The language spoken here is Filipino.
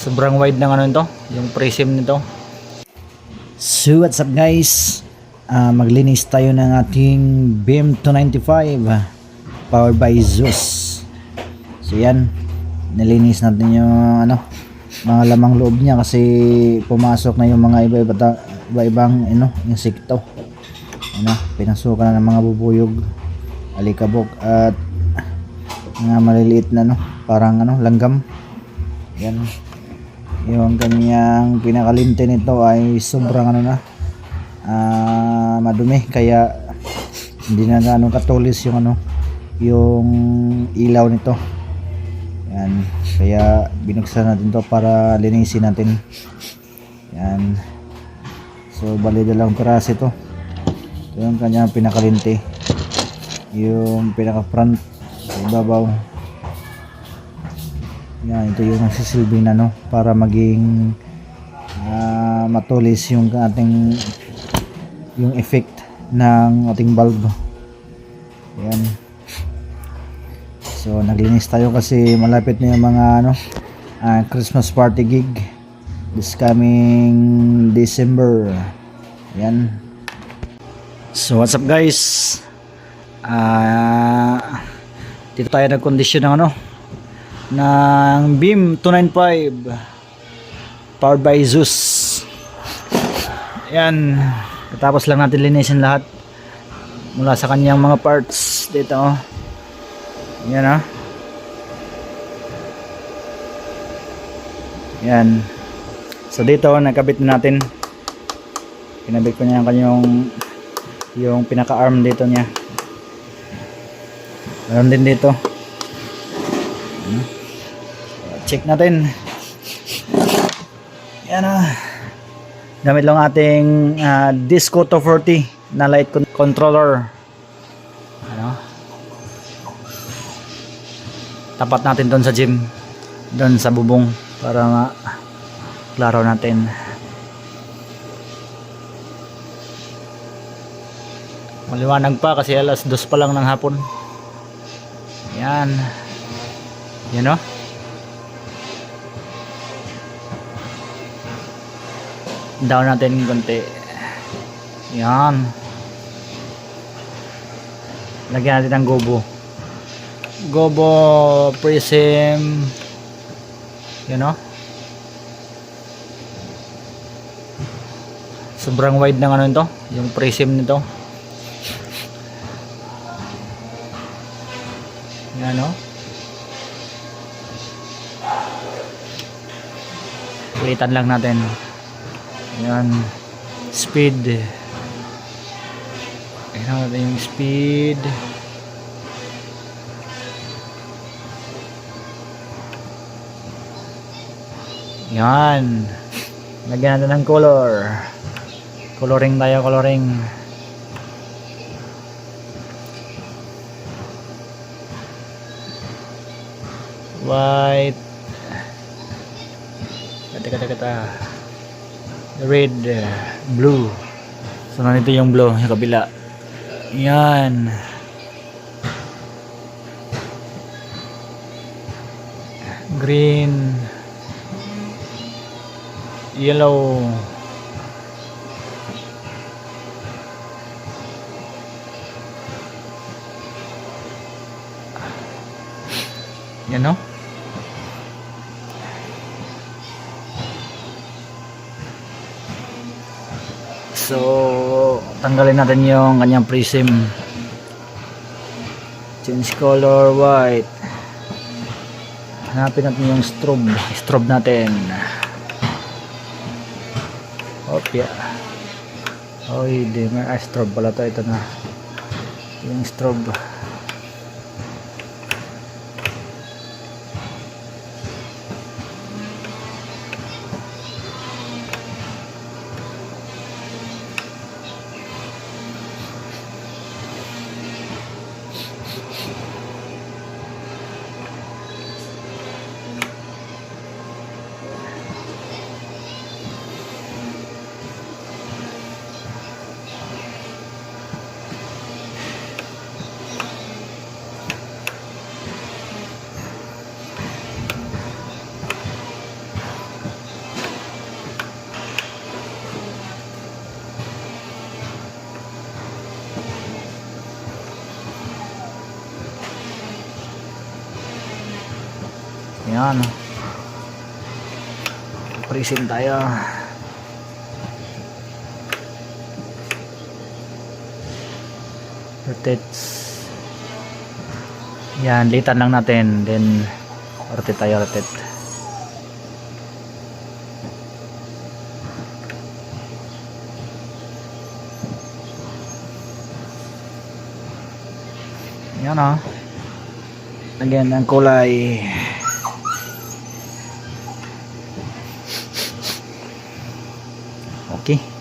Sobrang wide ng ano nito, yung prism nito. So what's up guys, maglinis tayo ng ating BIM 295 powered by Zeus. So yan, nilinis natin yung mga lamang loob niya kasi pumasok na yung mga iba-ibang insekto. Pinasukan na ng mga bubuyog, alikabok at mga maliliit na parang langgam. Yan, yung kanyang pinakalimte nito ay sobrang madumi, kaya hindi na ganun katulis yung yung ilaw nito. Yan, kaya binuksan natin to para linisin natin. Yan, so bali dalang piraso ito. Ito yung kanyang pinakalimte, yung pinaka front sa ibabaw. Yan, ito yung nagsisilbing para maging matulis yung ating yung effect ng ating bulb. Yan, so naglinis tayo kasi malapit na yung mga Christmas party gig this coming December. Yan, so what's up guys, dito tayo nagkondisyon ng ng BIM 295 powered by Zeus. Yan, tapos lang natin linisin lahat mula sa kanyang mga parts dito. Yan yan, so dito nakabit na natin, kinabit ko niya yung pinaka arm dito niya. Meron din dito. Check natin. Yan gamit lang ating Disco 240 na light controller. Tapat natin doon sa gym, doon sa bubong, para klaro natin. Maliwanag pa kasi alas 2 pa lang ng hapon. Yan, down natin konti. Yan, lagyan natin ng gobo prism, sobrang wide ng nito, yung prism nito. Yan ulitan lang natin. Yan, speed. Ayun natin yung speed. Yan, lagyan natin ng color. Coloring tayo, coloring. White. Kata red, blue. So nandito yung blue, yung kabila. Yan, green, yellow, so tanggalin natin yung kanyang prism, change color white. Hanapin natin yung strobe natin. Opya, di may strobe pala to. Ito na yung strobe. Yan. Prism tayo. Rotates. Yan, litan lang natin. Then, rotate tayo, rotate. Yan o. Again, ang kulay. Okay.